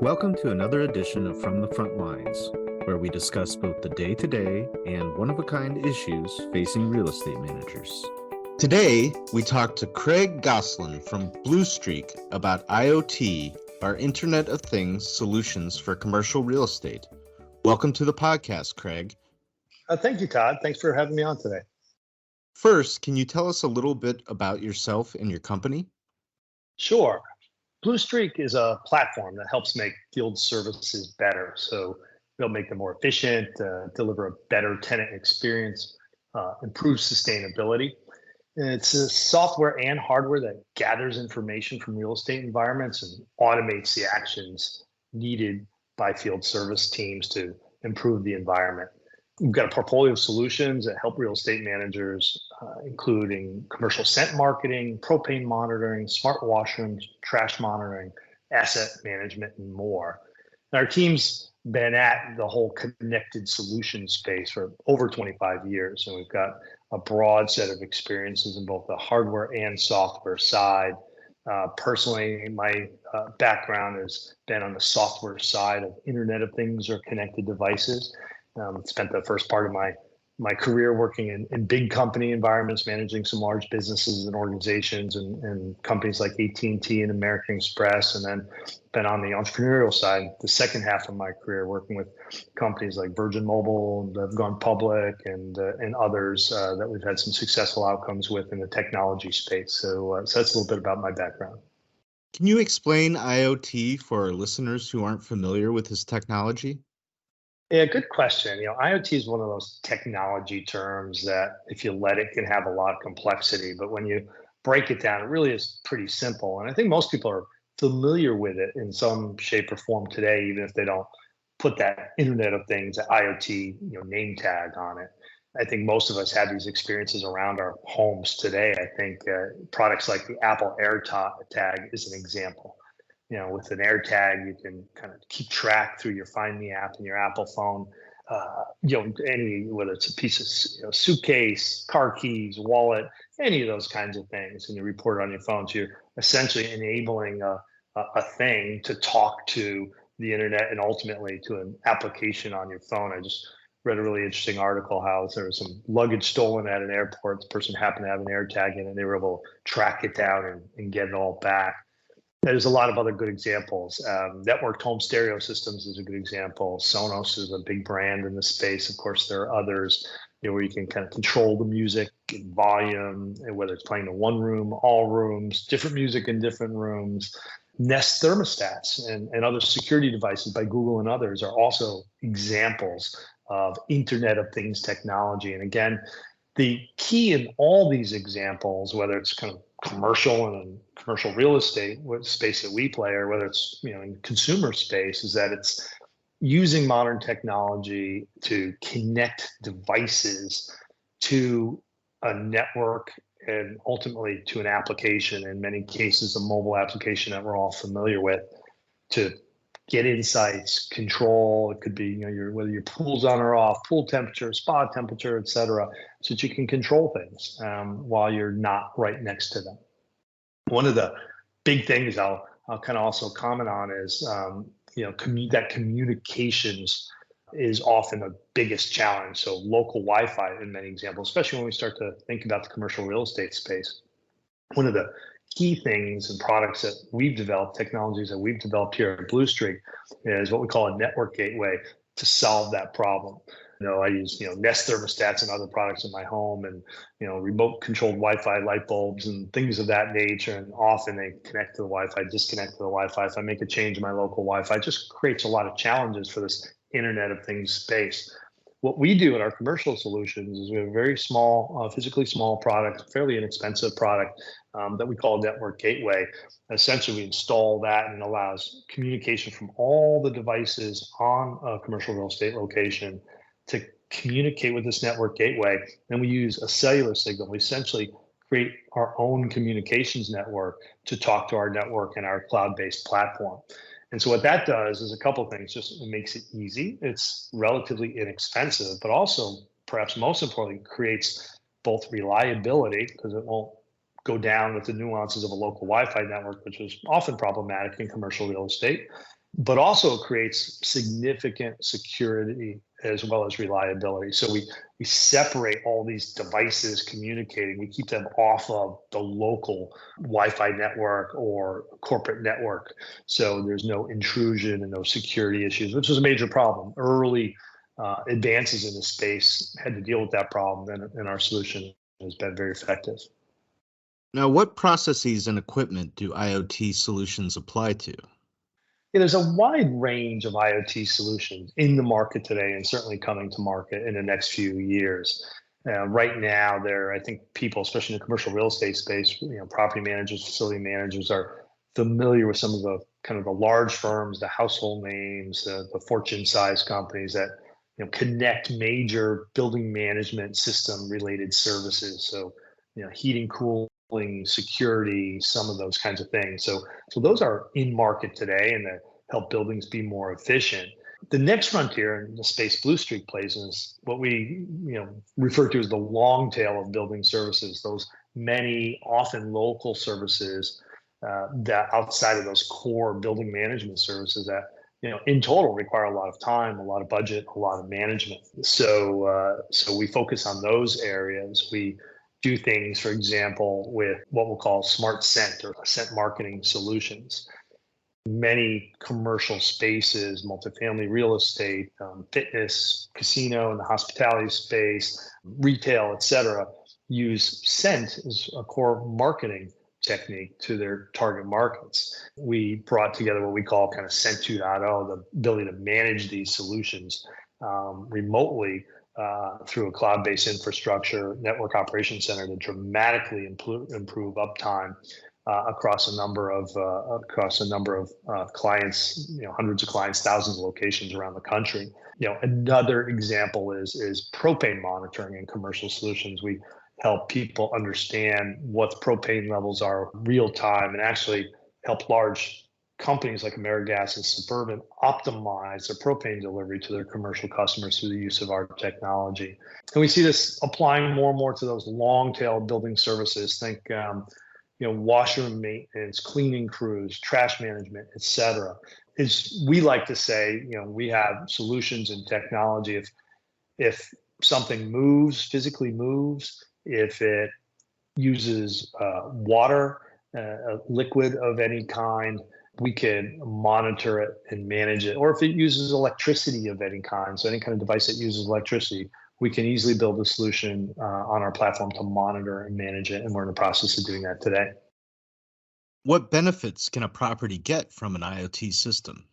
Welcome to another edition of From the Front Lines, where we discuss both the day-to-day and one-of-a-kind issues facing real estate managers. Today, we talk to Craig Gosselin from BlueStreak about IoT, our Internet of Things solutions for commercial real estate. Welcome to the podcast, Craig. Thank you, Todd. Thanks for having me on today. First, can you tell us a little bit about yourself and your company? Sure. BlueStreak is a platform that helps make field services better. So they'll make them more efficient, deliver a better tenant experience, improve sustainability. And it's a software and hardware that gathers information from real estate environments and automates the actions needed by field service teams to improve the environment. We've got a portfolio of solutions that help real estate managers, including commercial scent marketing, propane monitoring, smart washrooms, trash monitoring, asset management, and more. And our team's been at the whole connected solution space for over 25 years. And we've got a broad set of experiences in both the hardware and software side. Personally, my background has been on the software side of Internet of Things or connected devices. Spent the first part of my career working in big company environments, managing some large businesses and organizations and companies like AT&T and American Express, and then been on the entrepreneurial side the second half of my career working with companies like Virgin Mobile that have gone public and others that we've had some successful outcomes with in the technology space. So that's a little bit about my background. Can you explain IoT for our listeners who aren't familiar with this technology? Yeah, good question. IoT is one of those technology terms that if you let it can have a lot of complexity, but when you break it down, it really is pretty simple. And I think most people are familiar with it in some shape or form today, even if they don't put that Internet of Things, that IoT, name tag on it. I think most of us have these experiences around our homes today. I think products like the Apple AirTag is an example. With an AirTag, you can kind of keep track through your Find Me app in your Apple phone. Whether it's a piece of suitcase, car keys, wallet, any of those kinds of things, and you report it on your phone. So you're essentially enabling a thing to talk to the internet and ultimately to an application on your phone. I just read a really interesting article how there was some luggage stolen at an airport. The person happened to have an AirTag in it, and they were able to track it down and get it all back. There's a lot of other good examples. Networked home stereo systems is a good example. Sonos is a big brand in the space. Of course, there are others where you can kind of control the music and volume, and whether it's playing in one room, all rooms, different music in different rooms. Nest thermostats and other security devices by Google and others are also examples of Internet of Things technology. And again, the key in all these examples, whether it's kind of commercial and commercial real estate space that we play, or whether it's in consumer space, is that it's using modern technology to connect devices to a network and ultimately to an application, in many cases a mobile application that we're all familiar with, to get insights, control. It could be whether your pool's on or off, pool temperature, spa temperature, et cetera, so that you can control things while you're not right next to them. One of the big things I'll kind of also comment on is that communications is often the biggest challenge. So local Wi-Fi in many examples, especially when we start to think about the commercial real estate space. One of the key things and products that we've developed, technologies that we've developed here at BlueStreak, is what we call a network gateway to solve that problem. I use Nest thermostats and other products in my home, and remote controlled Wi-Fi light bulbs and things of that nature. And often they connect to the Wi-Fi, disconnect to the Wi-Fi. If I make a change in my local Wi-Fi, it just creates a lot of challenges for this Internet of Things space. What we do in our commercial solutions is we have a very small, physically small product, fairly inexpensive product that we call a network gateway. Essentially, we install that, and it allows communication from all the devices on a commercial real estate location to communicate with this network gateway. And we use a cellular signal. We essentially create our own communications network to talk to our network and our cloud-based platform. And so what that does is a couple of things. Just it makes it easy. It's relatively inexpensive, but also, perhaps most importantly, creates both reliability, because it won't go down with the nuances of a local Wi-Fi network, which is often problematic in commercial real estate, but also creates significant security as well as reliability. So we separate all these devices communicating. We keep them off of the local Wi-Fi network or corporate network. So there's no intrusion and no security issues, which was a major problem. Early advances in the space had to deal with that problem, and our solution has been very effective. Now, what processes and equipment do IoT solutions apply to? Yeah, there's a wide range of IoT solutions in the market today and certainly coming to market in the next few years. Right now, I think people, especially in the commercial real estate space, property managers, facility managers are familiar with some of the kind of the large firms, the household names, the Fortune-sized companies that connect major building management system related services. So, heating, cooling, security, some of those kinds of things. So those are in market today and that help buildings be more efficient. The next frontier in the space BlueStreak plays in is what we refer to as the long tail of building services. Those many often local services that outside of those core building management services that in total require a lot of time, a lot of budget, a lot of management. So we focus on those areas. We do things, for example, with what we'll call smart scent or scent marketing solutions. Many commercial spaces, multifamily real estate, fitness, casino, and the hospitality space, retail, et cetera, use scent as a core marketing technique to their target markets. We brought together what we call kind of Scent 2.0, the ability to manage these solutions remotely through a cloud-based infrastructure network operations center to dramatically improve uptime across a number of clients, hundreds of clients, thousands of locations around the country. Another example is propane monitoring in commercial solutions. We help people understand what the propane levels are real time and actually help large companies like AmeriGas and Suburban optimize their propane delivery to their commercial customers through the use of our technology. And we see this applying more and more to those long tail building services. Think, washroom maintenance, cleaning crews, trash management, et cetera. We like to say, we have solutions and technology. If something moves, physically moves, if it uses water, a liquid of any kind, we can monitor it and manage it. Or if it uses electricity of any kind, so any kind of device that uses electricity, we can easily build a solution on our platform to monitor and manage it. And we're in the process of doing that today. What benefits can a property get from an IoT system?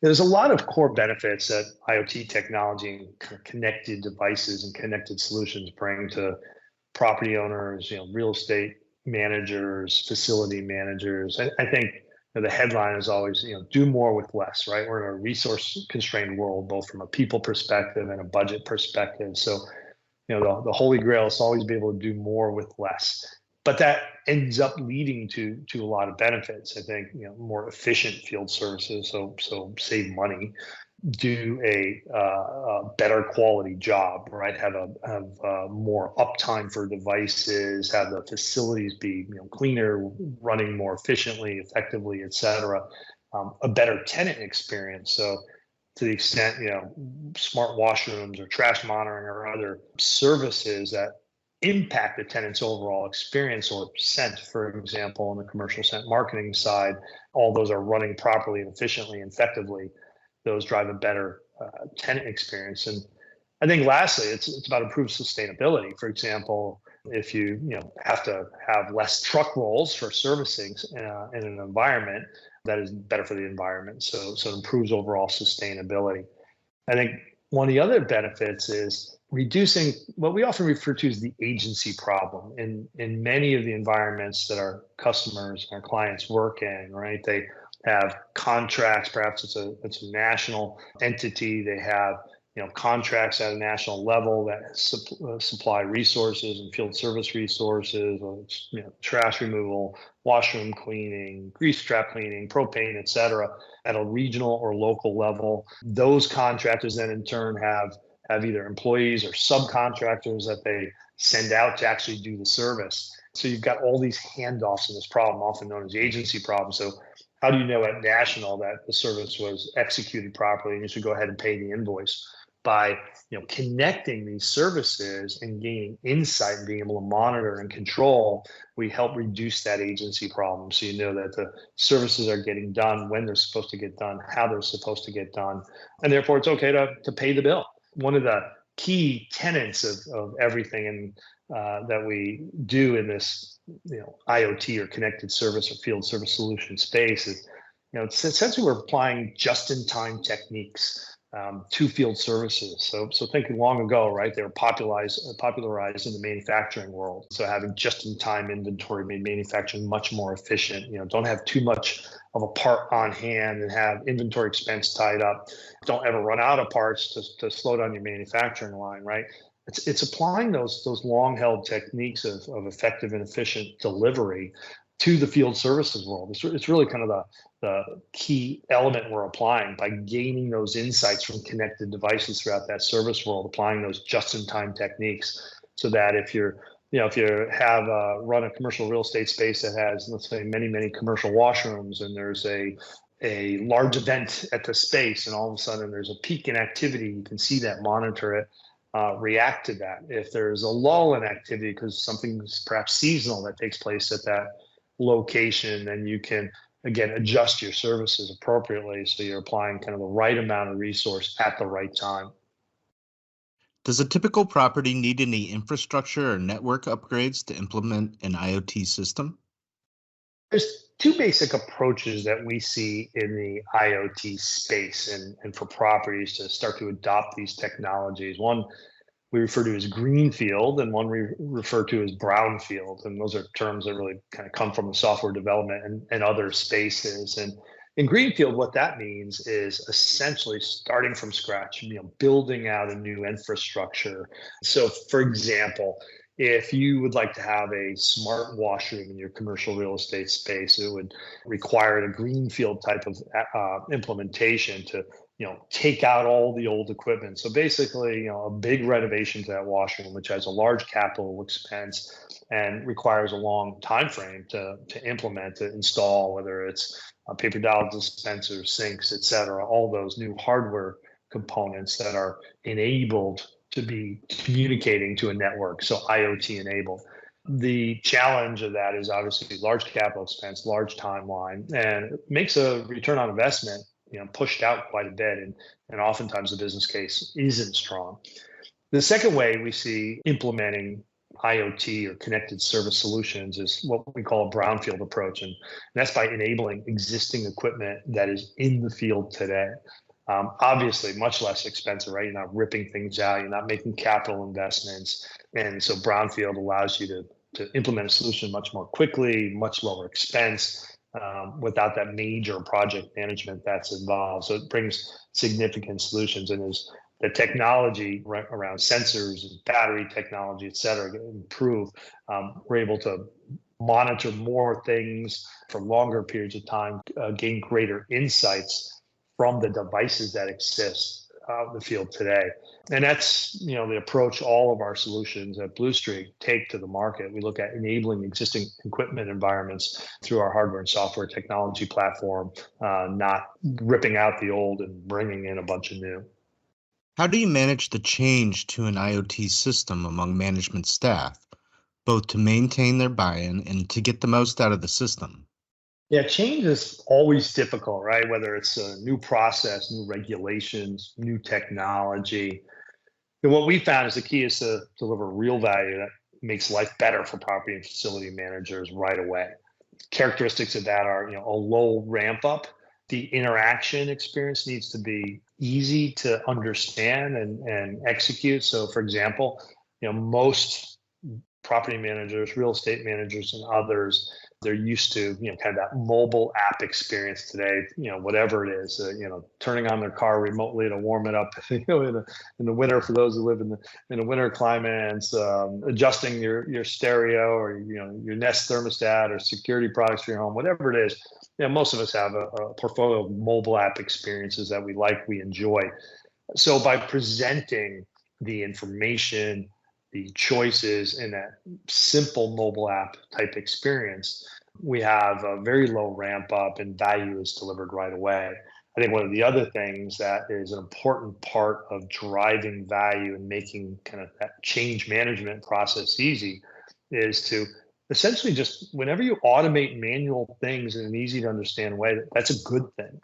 There's a lot of core benefits that IoT technology and connected devices and connected solutions bring to property owners, real estate managers, facility managers. I think the headline is always, do more with less, right? We're in a resource constrained world, both from a people perspective and a budget perspective. So, the holy grail is to always be able to do more with less. But that ends up leading to a lot of benefits. I think, more efficient field services, so save money, do a better quality job, right? Have more uptime for devices, have the facilities be cleaner, running more efficiently, effectively, et cetera. A better tenant experience. So to the extent, smart washrooms or trash monitoring or other services that impact the tenant's overall experience, or scent, for example, on the commercial scent marketing side, all those are running properly and efficiently and effectively. Those drive a better tenant experience. And I think lastly, it's about improved sustainability. For example, if you have to have less truck rolls for servicing in an environment, that is better for the environment. So it improves overall sustainability. I think one of the other benefits is reducing what we often refer to as the agency problem in many of the environments that our customers, our clients work in, right? They have contracts, perhaps it's a national entity. They have contracts at a national level that supply resources and field service resources, trash removal, washroom cleaning, grease trap cleaning, propane, et cetera, at a regional or local level. Those contractors then in turn have either employees or subcontractors that they send out to actually do the service. So you've got all these handoffs in this problem, often known as the agency problem. So how do you know at national that the service was executed properly and you should go ahead and pay the invoice? By connecting these services and gaining insight and being able to monitor and control, we help reduce that agency problem. So you know that the services are getting done when they're supposed to get done, how they're supposed to get done, and therefore it's okay to pay the bill. One of the key tenets of everything that we do in this IoT or connected service or field service solution space is it's essentially we're applying just-in-time techniques to field services. So thinking long ago, right, they were popularized in the manufacturing world. So having just-in-time inventory made manufacturing much more efficient. Don't have too much of a part on hand and have inventory expense tied up. Don't ever run out of parts to slow down your manufacturing line, right? It's applying those long-held techniques of effective and efficient delivery to the field services world. It's really kind of the key element we're applying by gaining those insights from connected devices throughout that service world, applying those just-in-time techniques, so that if you have run a commercial real estate space that has, let's say, many commercial washrooms, and there's a large event at the space, and all of a sudden there's a peak in activity, you can see that, monitor it, react to that. If there's a lull in activity because something's perhaps seasonal that takes place at that location, then you can again adjust your services appropriately so you're applying kind of the right amount of resource at the right time. Does a typical property need any infrastructure or network upgrades to implement an IoT system? There's two basic approaches that we see in the IoT space and for properties to start to adopt these technologies. One we refer to as greenfield, and one we refer to as brownfield. And those are terms that really kind of come from the software development and other spaces. And in greenfield, what that means is essentially starting from scratch, building out a new infrastructure. So for example, if you would like to have a smart washroom in your commercial real estate space, it would require a greenfield type of implementation to take out all the old equipment. So basically, a big renovation to that washroom, which has a large capital expense and requires a long time frame to implement, to install, whether it's paper towel dispensers, sinks, et cetera, all those new hardware components that are enabled to be communicating to a network, so IoT enabled. The challenge of that is obviously large capital expense, large timeline, and it makes a return on investment pushed out quite a bit, and oftentimes the business case isn't strong. The second way we see implementing IoT or connected service solutions is what we call a brownfield approach, and that's by enabling existing equipment that is in the field today. Obviously, much less expensive, right? You're not ripping things out, you're not making capital investments, and so brownfield allows you to implement a solution much more quickly, much lower expense, without that major project management that's involved. So it brings significant solutions, and as the technology around sensors and battery technology, et cetera, improve, we're able to monitor more things for longer periods of time, gain greater insights from the devices that exist out in the field today. And that's the approach all of our solutions at BlueStreak take to the market. We look at enabling existing equipment environments through our hardware and software technology platform, not ripping out the old and bringing in a bunch of new. How do you manage the change to an IoT system among management staff, both to maintain their buy-in and to get the most out of the system? Yeah, change is always difficult, right? Whether it's a new process, new regulations, new technology. And what we found is the key is to deliver real value that makes life better for property and facility managers right away. Characteristics of that are, a low ramp up. The interaction experience needs to be easy to understand and execute. So, for example, most property managers, real estate managers, and others, they're used to kind of that mobile app experience today. Whatever it is, turning on their car remotely to warm it up. In the winter, for those who live in the winter climates, adjusting your stereo or your Nest thermostat or security products for your home, whatever it is. Most of us have a portfolio of mobile app experiences that we like, we enjoy. So by presenting the information, the choices in that simple mobile app type experience, we have a very low ramp up and value is delivered right away. I think one of the other things that is an important part of driving value and making kind of that change management process easy is to essentially just whenever you automate manual things in an easy to understand way, that's a good thing.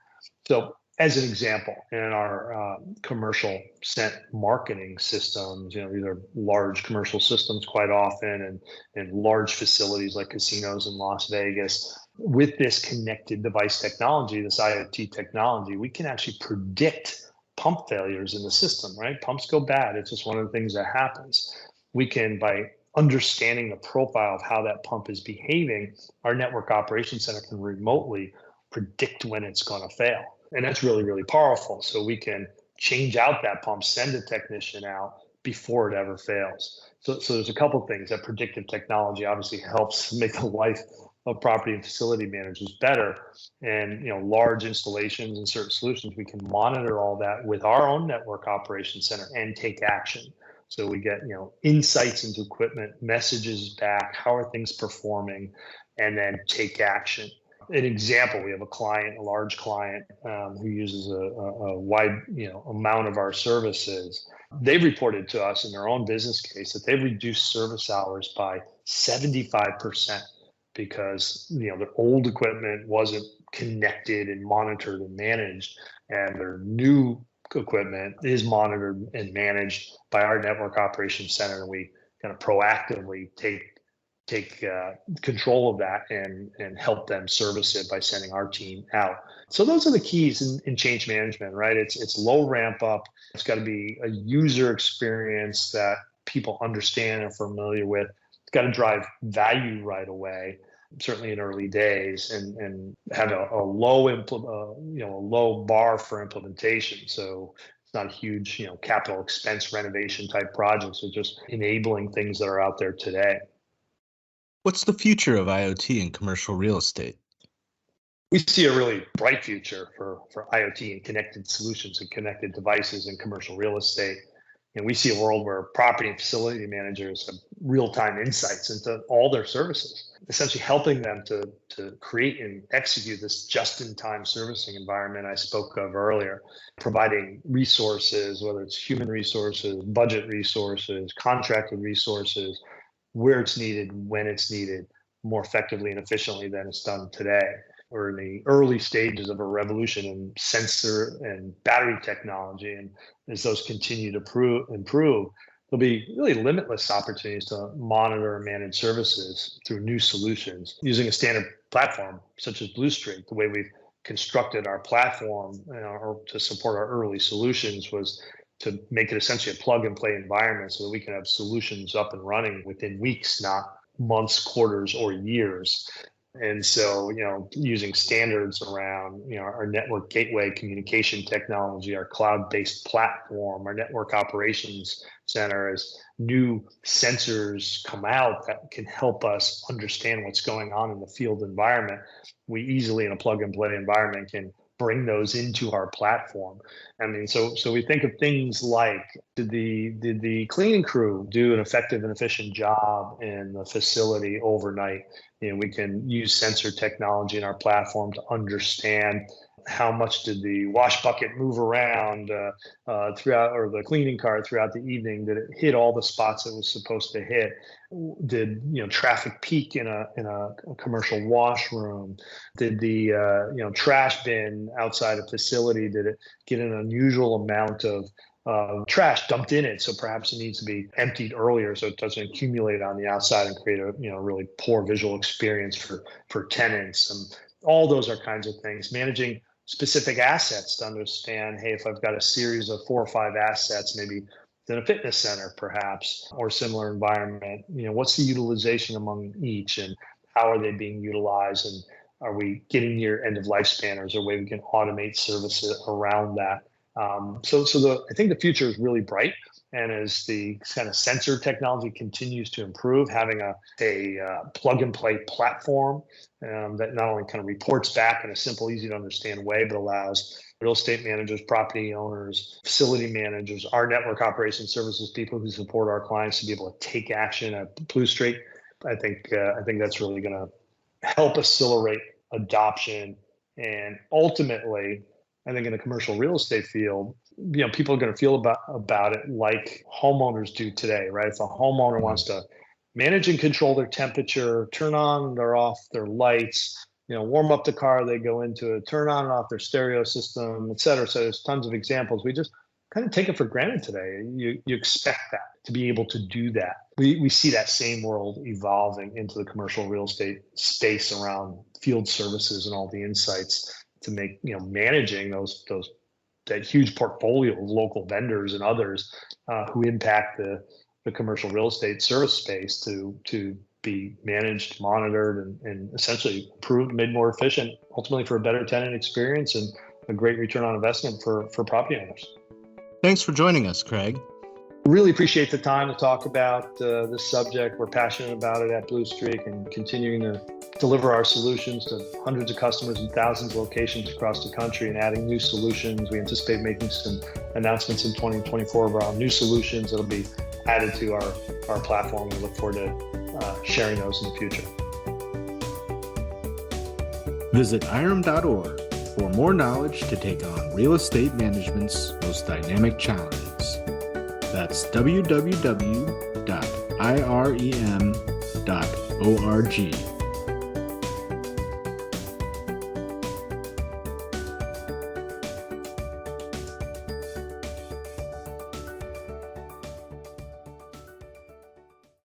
So as an example, in our commercial scent marketing systems, these are large commercial systems quite often and large facilities like casinos in Las Vegas. With this connected device technology, this IoT technology, we can actually predict pump failures in the system, right? Pumps go bad. It's just one of the things that happens. We can, by understanding the profile of how that pump is behaving, our network operations center can remotely predict when it's going to fail. And that's really, really powerful. So we can change out that pump, send a technician out before it ever fails. So there's a couple of things. That predictive technology obviously helps make the life of property and facility managers better. And large installations and certain solutions, we can monitor all that with our own network operations center and take action. So we get insights into equipment, messages back, how are things performing, and then take action. An example, we have a large client who uses a wide amount of our services. They've reported to us in their own business case that they've reduced service hours by 75% because their old equipment wasn't connected and monitored and managed, and their new equipment is monitored and managed by our network operations center, and we kind of proactively take control of that and help them service it by sending our team out. So those are the keys in change management, right? It's low ramp up. It's got to be a user experience that people understand and are familiar with. It's got to drive value right away, certainly in early days, and have a low bar for implementation. So it's not a huge capital expense renovation type projects. It's just enabling things that are out there today. What's the future of IoT in commercial real estate? We see a really bright future for IoT and connected solutions and connected devices in commercial real estate. And we see a world where property and facility managers have real-time insights into all their services, essentially helping them to create and execute this just-in-time servicing environment I spoke of earlier, providing resources, whether it's human resources, budget resources, contracted resources, where it's needed, when it's needed, more effectively and efficiently than it's done today. We're in the early stages of a revolution in sensor and battery technology. And as those continue to improve, there'll be really limitless opportunities to monitor and manage services through new solutions using a standard platform such as BlueStreak. The way we've constructed our platform or to support our early solutions was to make it essentially a plug and play environment so that we can have solutions up and running within weeks, not months, quarters, or years. And so, using standards around, our network gateway communication technology, our cloud-based platform, our network operations center, as new sensors come out that can help us understand what's going on in the field environment, we easily, in a plug and play environment, can bring those into our platform. I mean, so we think of things like, did the cleaning crew do an effective and efficient job in the facility overnight? We can use sensor technology in our platform to understand how much did the wash bucket move around throughout, or the cleaning cart throughout the evening? Did it hit all the spots it was supposed to hit? Did traffic peak in a commercial washroom? Did the trash bin outside a facility, did it get an unusual amount of trash dumped in it? So perhaps it needs to be emptied earlier so it doesn't accumulate on the outside and create a really poor visual experience for tenants. And all those are kinds of things. Managing specific assets to understand, hey, if I've got a series of 4 or 5 assets, maybe in a fitness center perhaps, or similar environment, what's the utilization among each and how are they being utilized, and are we getting near end of lifespan, or is there a way we can automate services around that? I think the future is really bright, And as the kind of sensor technology continues to improve, having a plug and play platform that not only kind of reports back in a simple, easy to understand way, but allows real estate managers, property owners, facility managers, our network operations services people who support our clients to be able to take action at BlueStreak. I think that's really going to help accelerate adoption, and ultimately, I think in the commercial real estate field, people are going to feel about it like homeowners do today, right? If a homeowner wants to manage and control their temperature, turn on or off their lights, warm up the car they go into it, turn on and off their stereo system, et cetera. So there's tons of examples. We just kind of take it for granted today. You expect that to be able to do that. We see that same world evolving into the commercial real estate space around field services and all the insights to make managing that huge portfolio of local vendors and others who impact the commercial real estate service space to be managed, monitored, and essentially improved, made more efficient, ultimately for a better tenant experience and a great return on investment for property owners. Thanks for joining us, Craig. Really appreciate the time to talk about this subject. We're passionate about it at BlueStreak and continuing to deliver our solutions to hundreds of customers in thousands of locations across the country and adding new solutions. We anticipate making some announcements in 2024 around new solutions that'll be added to our platform. We look forward to sharing those in the future. Visit IRM.org for more knowledge to take on real estate management's most dynamic challenges. That's www.irem.org.